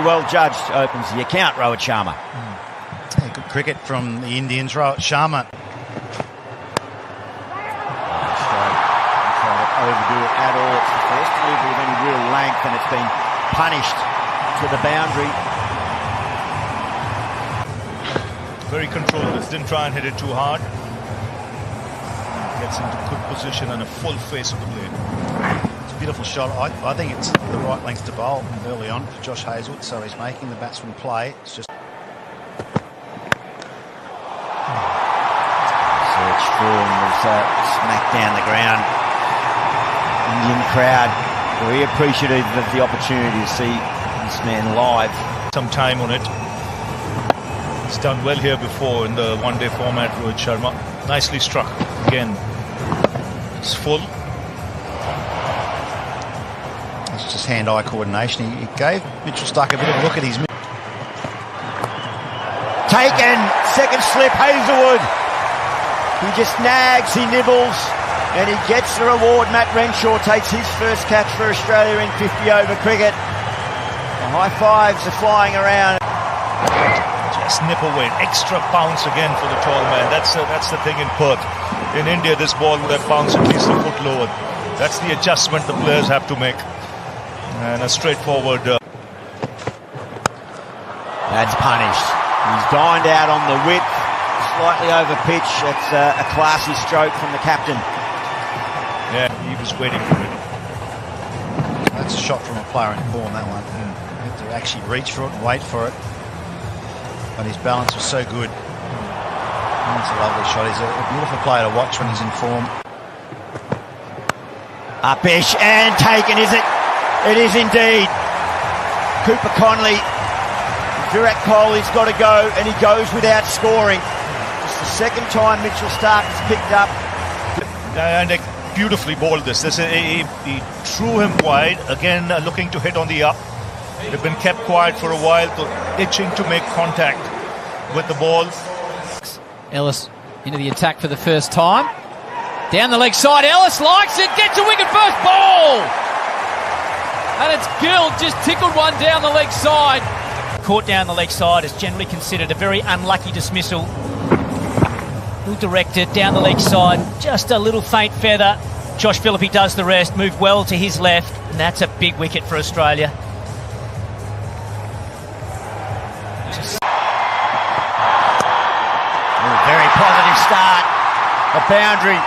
very well judged, opens the account, Rohit Sharma. Yeah, good cricket from the Indians, Rohit Sharma. Overdo it at all. It's the first delivery of any real length, and it's been punished to the boundary. Very controlled. Didn't try and hit it too hard. Gets into good position and a full face of the blade. It's a beautiful shot. I think it's the right length to bowl early on for Josh Hazlewood, so he's making the batsman play. It's just Search for and was smacked down the ground. Indian crowd very appreciative of the opportunity to see this man live. Some time on it. He's done well here before in the one-day format, Rohit Sharma. Nicely struck. Again, it's full. It's just hand-eye coordination. He gave Mitchell Starc a bit of a look at his... Taken! Second slip, Hazlewood. He just nags, he nibbles, and he gets the reward. Matt Renshaw takes his first catch for Australia in 50-over cricket. The high fives are flying around. Just nip away. Extra bounce again for the tall man. That's the thing in Perth. In India, this ball would have bounced at least a foot lower. That's the adjustment the players have to make. And a straightforward... That's punished. He's dined out on the width, slightly over pitch. That's a classy stroke from the captain. Yeah, he was waiting for it. That's a shot from a player in form, that one. You have to actually reach for it and wait for it. But his balance was so good. That's a lovely shot. He's a beautiful player to watch when he's in form. Upish and taken, is it? It is indeed. Cooper Conley, Virat Kohli's got to go, and he goes without scoring. It's the second time Mitchell Starc has picked up. And they beautifully bowled this. He threw him wide, again looking to hit on the up. They've been kept quiet for a while, itching to make contact with the ball. Ellis into the attack for the first time. Down the leg side, Ellis likes it, gets a wicket first ball! And it's Gill, just tickled one down the leg side. Caught down the leg side is generally considered a very unlucky dismissal. Well directed, down the leg side, just a little faint feather. Josh Philippe does the rest, moved well to his left, and that's a big wicket for Australia. Very positive start. A boundary.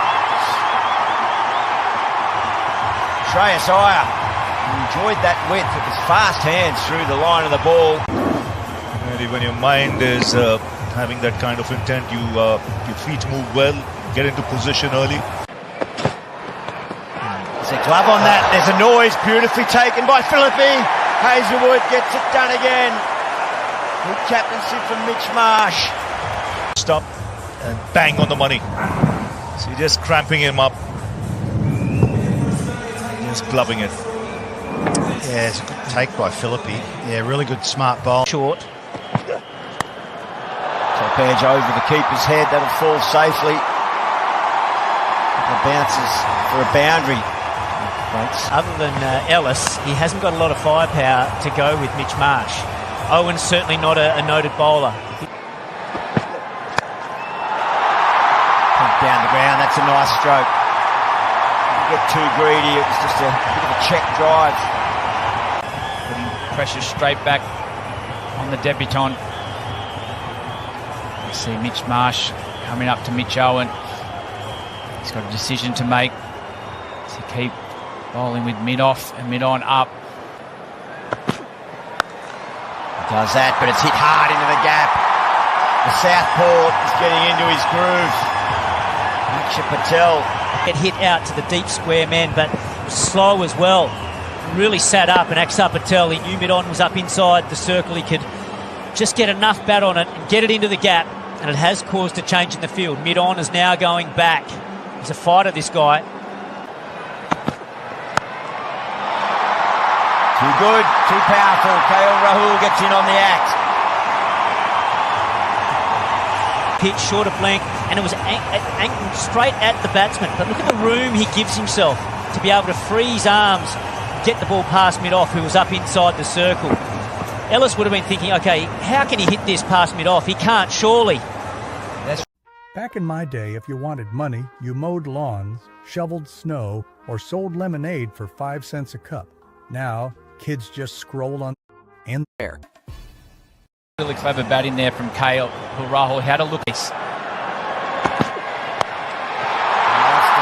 Shreyas Iyer enjoyed that width. It was fast hands through the line of the ball. Really, when your mind is having that kind of intent, your feet move well, get into position early. There's a glove on that. There's a noise. Beautifully taken by Philippe. Hazlewood gets it done again. Good captaincy from Mitch Marsh. Stop and bang on the money. So you're just cramping him up. Just gloving it. Yeah, it's a good take by Philippe. Yeah, really good, smart bowl. Short. Top edge over the keeper's head. That'll fall safely. The bounces for a boundary. Other than Ellis, he hasn't got a lot of firepower to go with Mitch Marsh. Owen's certainly not a noted bowler. Down the ground, that's a nice stroke. Didn't get too greedy, it was just a bit of a check drive. Putting pressure straight back on the debutant. You see Mitch Marsh coming up to Mitch Owen. He's got a decision to make. Does he keep bowling with mid off and mid on up? He does that, but it's hit hard into the gap. The southpaw is getting into his groove. Akshay Patel Get hit out to the deep square man, but slow as well. Really sat up, and Akshay Patel, he knew mid-on was up inside the circle. He could just get enough bat on it and get it into the gap, and it has caused a change in the field. Mid-on is now going back. He's a fighter, this guy. Too good, too powerful. KL Rahul gets in on the act. Pitch short of length, and it was angled straight at the batsman. But look at the room he gives himself to be able to free his arms, get the ball past mid-off, who was up inside the circle. Ellis would have been thinking, okay, how can he hit this past mid-off? He can't, surely. Back in my day, if you wanted money, you mowed lawns, shoveled snow, or sold lemonade for 5 cents a cup. Now, kids just scroll on and there. Really clever bat in there from Kale. Rahul had a look at this. That's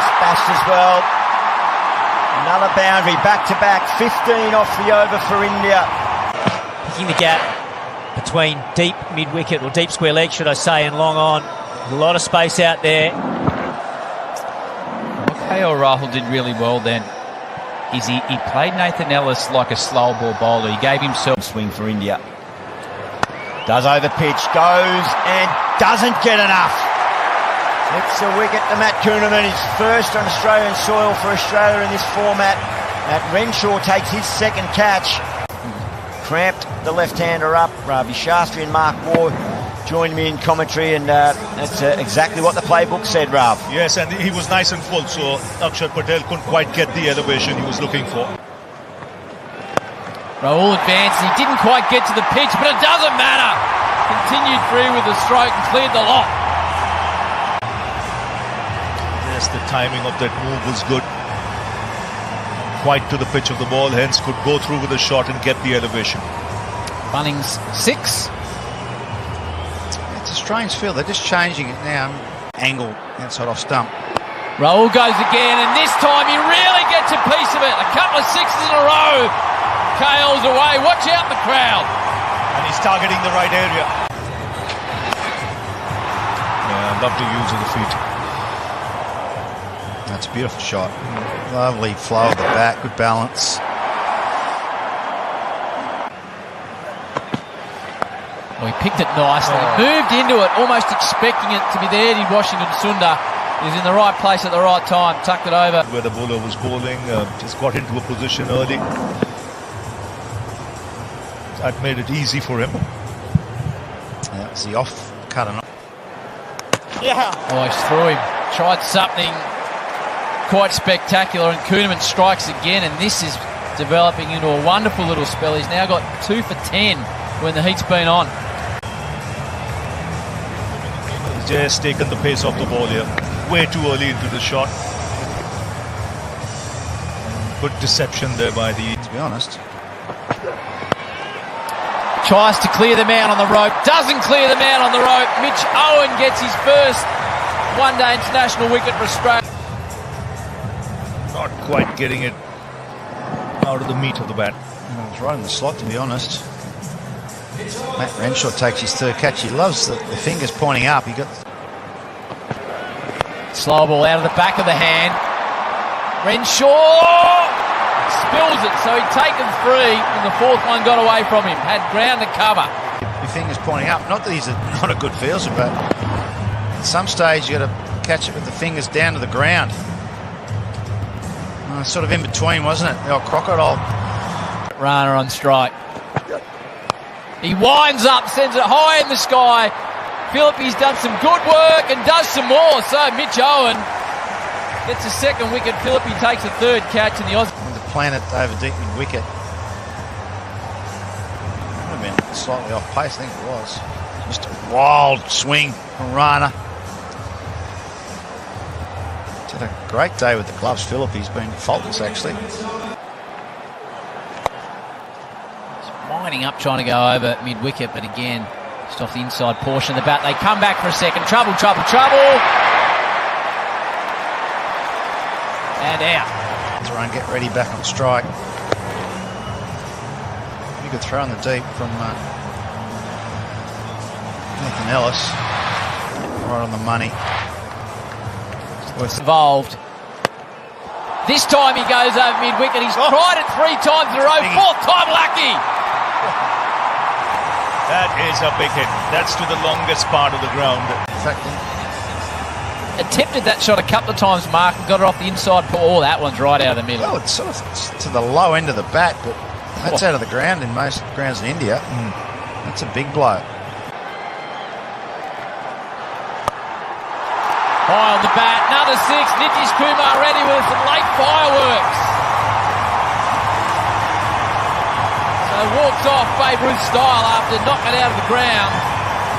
dispatched as well. Another boundary, back-to-back, 15 off the over for India. Picking the gap between deep mid-wicket, or deep square leg, should I say, and long on. A lot of space out there. Kale Rahul did really well then. He played Nathan Ellis like a slow ball bowler. He gave himself swing for India. Does over pitch, goes and doesn't get enough. It's a wicket to Matt Kuhneman, his first on Australian soil for Australia in this format. Matt Renshaw takes his second catch. Cramped the left-hander up. Ravi Shastri and Mark Waugh joined me in commentary, and that's exactly what the playbook said, Rav. Yes, and he was nice and full, so Akshar Patel couldn't quite get the elevation he was looking for. Rahul advanced. He didn't quite get to the pitch, but it doesn't matter. Continued free with the stroke and cleared the lot. Yes, the timing of that move was good. Quite to the pitch of the ball, hence could go through with a shot and get the elevation. Bunnings 6. It's a strange feel. They're just changing it now. Angle outside off stump. Rahul goes again, and this time he really gets a piece of it. A couple of sixes in a row. Kale's away. Watch out the crowd. And he's targeting the right area. Yeah, lovely use of the feet. That's a beautiful shot. Lovely flow of the bat, good balance. Well, he picked it nicely. Moved into it, almost expecting it to be there. Did Washington Sundar. He was in the right place at the right time. Tucked it over. Where the bowler was bowling, just got into a position early. That made it easy for him. That's the off cut and off. Yeah. Oh, he's through him. Tried something quite spectacular, and Kuhneman strikes again, and this is developing into a wonderful little spell. He's now got 2 for 10 when the heat's been on. He's just taken the pace off the ball here. Way too early into the shot. Good deception there by the... To be honest. Tries to clear the man on the rope. Doesn't clear the man on the rope. Mitch Owen gets his first one-day international wicket for Australia. Not quite getting it out of the meat of the bat. Well, it's right in the slot, to be honest. Matt Renshaw takes his third catch. He loves the fingers pointing up. He got slow ball out of the back of the hand. Renshaw spills it, so he'd taken 3, and the fourth one got away from him. Had ground to cover. your fingers pointing up. Not that he's not a good fielder, but at some stage you got to catch it with the fingers down to the ground. Sort of in between, wasn't it? The old crocodile. Rana on strike. He winds up, sends it high in the sky. Phillippe's done some good work and does some more. So Mitch Owen gets a second wicket. Philippe takes a third catch in the Aussie. The planet over deep mid wicket. Would have been slightly off pace, I think it was. Just a wild swing from Rana. He's had a great day with the gloves. Philippe, he's been faultless actually. Winding up, trying to go over mid-wicket, but again, just off the inside portion of the bat. They come back for a second. Trouble. And out. Run, get ready, back on strike. Pretty good throw in the deep from Nathan Ellis. Right on the money. Involved. This time he goes over mid-wicket. He's tried it 3 times in a row. Fourth time lucky. That is a big hit. That's to the longest part of the ground. In fact, attempted that shot a couple of times, Mark, and got it off the inside. Oh, that one's right out of the middle. well, it's sort of to the low end of the bat, but that's out of the ground in most grounds in India. That's a big blow. High on the bat, another 6. Nitish Kumar ready with some late fireworks. So walks off Babe Ruth style after knocking it out of the ground.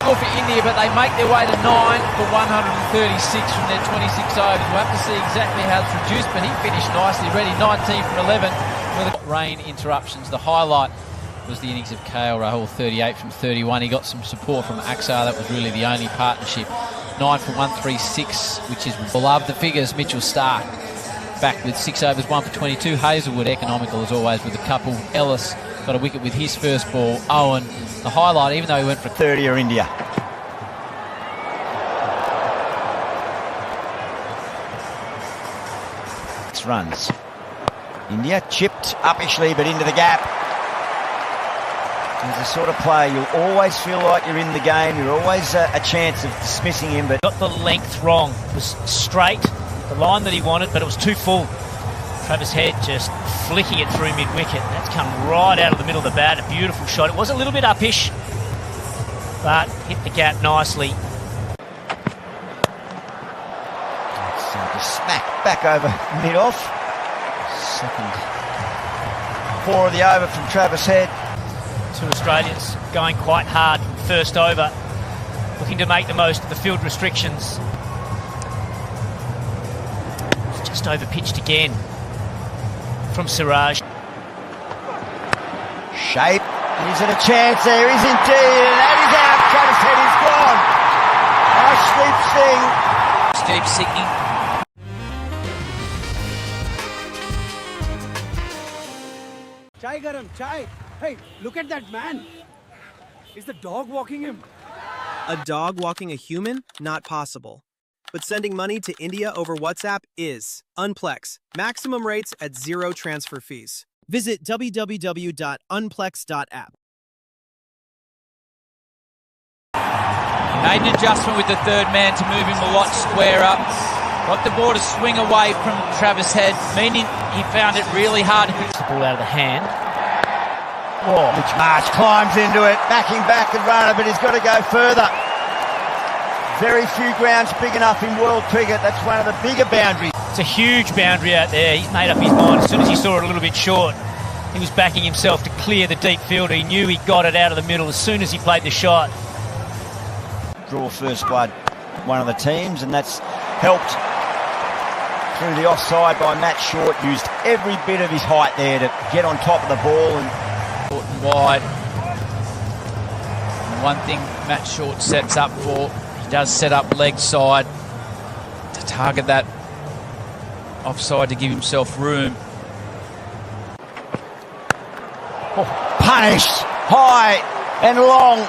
Good for India, but they make their way to 9 for 136 from their 26 overs. We'll have to see exactly how it's reduced, but he finished nicely, ready 19 from 11 with rain interruptions. The highlight was the innings of KL Rahul, 38 from 31. He got some support from Axar. That was really the only partnership. 9 for 136, which is beloved. The figures, Mitchell Starc back with 6 overs, 1 for 22. Hazelwood, economical as always with a couple. Ellis got a wicket with his first ball. Owen, the highlight, even though he went for 30 or India. 6 runs. India chipped uppishly but into the gap. He's the sort of player you'll always feel like you're in the game. You're always a chance of dismissing him, but Got the length wrong. It was straight, the line that he wanted, but it was too full. Travis Head just flicking it through mid-wicket. That's come right out of the middle of the bat. A beautiful shot. It was a little bit uppish, but hit the gap nicely. so just smack back over mid-off. Second 4 of the over from Travis Head. 2 Australians going quite hard first over, looking to make the most of the field restrictions. It's just over-pitched again from Siraj. Shape. Is it a chance? There is indeed, and that is out. Travis Head is gone. Nice deep sing. Deep sinking. Chai garam, chai. Hey, look at that man. Is the dog walking him? A dog walking a human? Not possible. But sending money to India over WhatsApp is. Unplex. Maximum rates at 0 transfer fees. Visit www.unplex.app. Made an adjustment with the third man to move him a lot squarer. Got the ball to swing away from Travis Head, meaning he found it really hard to pick The ball out of the hand. Oh, Mitch Marsh climbs into it, backing back and runner, but he's got to go further. Very few grounds big enough in world cricket. That's one of the bigger boundaries. It's a huge boundary out there. He's made up his mind. As soon as he saw it a little bit short, he was backing himself to clear the deep field. He knew he got it out of the middle as soon as he played the shot. Draw first blood, one of the teams, and that's helped through the offside by Matt Short. Used every bit of his height there to get on top of the ball and wide. And one thing Matt Short sets up for, he does set up leg side to target that offside to give himself room. punished high and long.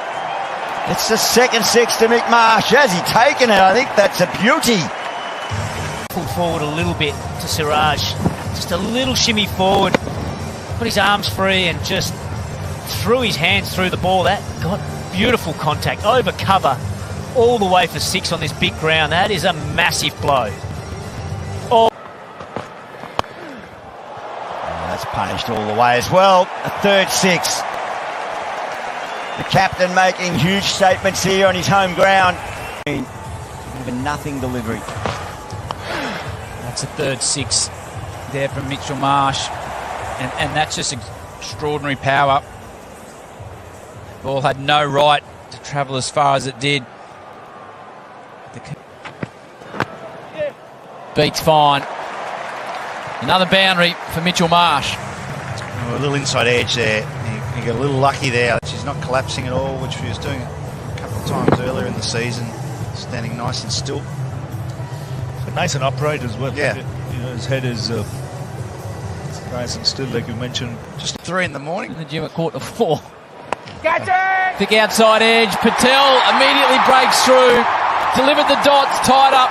It's the second 6 to Mick Marsh. Has he taken it? I think that's a beauty. Pulled forward a little bit to Siraj. Just a little shimmy forward. Put his arms free and just threw his hands through the ball. That got beautiful contact. Over cover all the way for 6 on this big ground. That is a massive blow. Oh. That's punished all the way as well. A third 6. The captain making huge statements here on his home ground. Even nothing delivery. That's a third 6 there from Mitchell Marsh. And that's just extraordinary power. Ball had no right to travel as far as it did. Beats fine. Another boundary for Mitchell Marsh. A little inside edge there. He got a little lucky there. She's not collapsing at all, which he was doing a couple of times earlier in the season. Standing nice and still. Nice and upright as well. Yeah. You know, his head is nice and still, like you mentioned. Just 3 in the morning. In the gym at 4:15. Catch it! Thick outside edge. Patel immediately breaks through. Delivered the dots, tied up.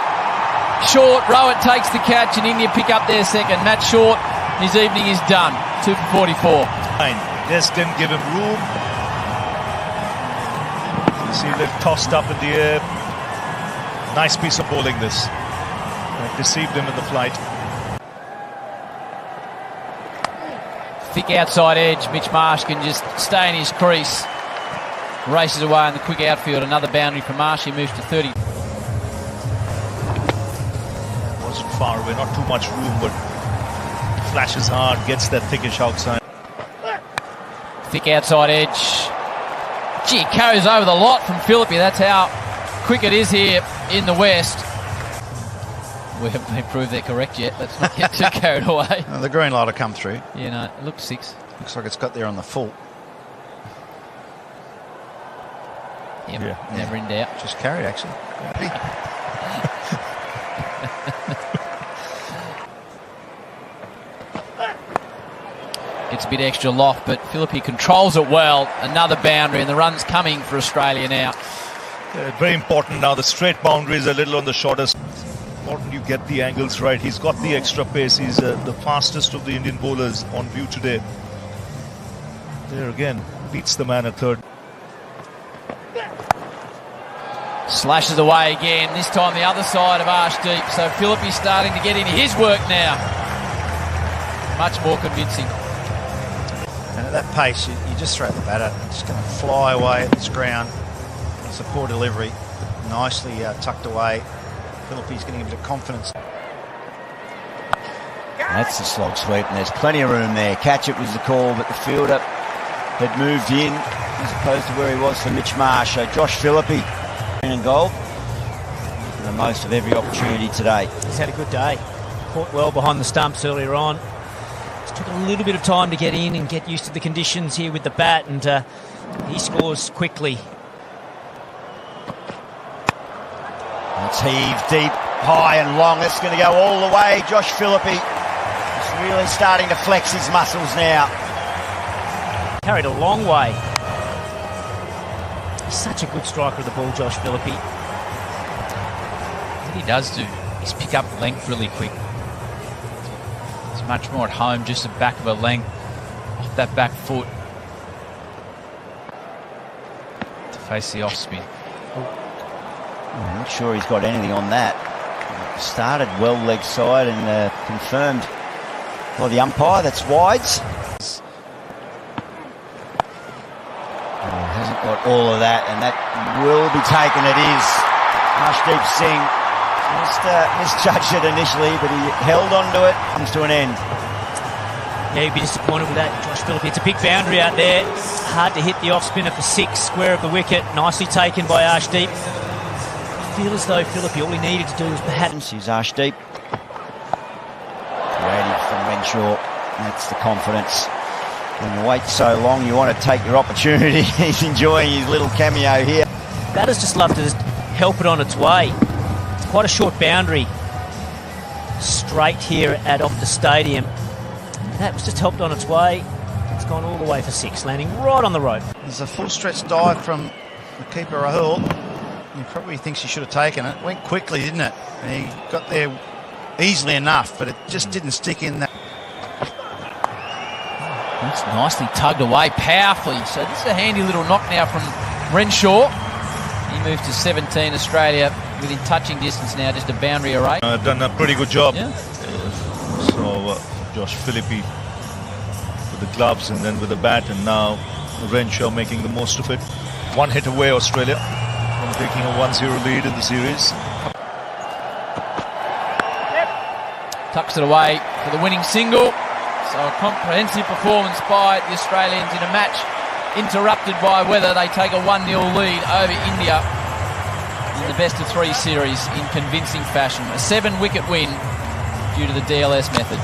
Short, Rowett takes the catch and India pick up their second. Matt Short, his evening is done. 2 for 44. Just didn't give him room. You see they've tossed up in the air. Nice piece of bowling this. That deceived him in the flight. Thick outside edge. Mitch Marsh can just stay in his crease. Races away in the quick outfield. Another boundary for Marsh. He moves to 30. Wasn't far away, not too much room, but flashes hard, gets that thickish outside. Thick outside edge. Gee, it carries over the lot from Philippi. That's how quick it is here in the West. We haven't been proved they're correct yet. Let's not get too carried away. The green light will come through. Yeah, no, it looks 6. Looks like it's got there on the full. Yeah, never in doubt. Just carried, actually. Gets a bit extra loft, but Philippi controls it well. Another boundary, and the run's coming for Australia now. Very important now. The straight boundary is a little on the shortest. Important you get the angles right. He's got the extra pace. He's the fastest of the Indian bowlers on view today. There again, beats the man at third. Slashes away again, this time the other side of Arshdeep. So Philippi's starting to get into his work now. Much more convincing. And at that pace, you just throw the batter. It's just going to fly away at this ground. It's a poor delivery. Nicely tucked away. Philippi's getting a bit of confidence. That's the slog sweep, and there's plenty of room there. Catch it was the call, but the fielder had moved in as opposed to where he was for Mitch Marsh. So Josh Philippi in goal. The most of every opportunity today. He's had a good day. Caught well behind the stumps earlier on. Just took a little bit of time to get in and get used to the conditions here with the bat, and he scores quickly. It's heaved deep, high and long. It's going to go all the way. Josh Philippi is really starting to flex his muscles now. Carried a long way. He's such a good striker of the ball, Josh Philippi. What he does do is pick up length really quick. It's much more at home, just the back of a length off that back foot to face the off spin. I'm not sure he's got anything on that. Started well leg side and confirmed by the umpire. That's wides. Hasn't got all of that, and that will be taken. It is. Arshdeep Singh misjudged it initially, but he held on to it. Comes to an end. Yeah, you'd be disappointed with that, Josh Philippi. It's a big boundary out there. Hard to hit the off spinner for 6, square of the wicket. Nicely taken by Arshdeep. I feel as though Philippi, all he needed to do was perhaps... He's Arshdeep. Creative from Renshaw. That's the confidence. When you wait so long, you want to take your opportunity. He's enjoying his little cameo here. Batters just love to just help it on its way. It's quite a short boundary. Straight here at Optus Stadium. That was just helped on its way. It's gone all the way for 6, landing right on the rope. There's a full stretch dive from the keeper, Rahul. He probably thinks he should have taken it. Went quickly, didn't it? And he got there easily enough, but it just didn't stick in that. That's nicely tugged away powerfully. So this is a handy little knock now from Renshaw. He moves to 17, Australia within touching distance now, just a boundary array. Done a pretty good job. Yeah. So Josh Philippi with the gloves and then with the bat, and now Renshaw making the most of it. One hit away, Australia, from taking a 1-0 lead in the series. Tucks it away for the winning single. So a comprehensive performance by the Australians in a match interrupted by weather. They take a 1-0 lead over India in the best-of-3 series in convincing fashion. A 7-wicket win due to the DLS method.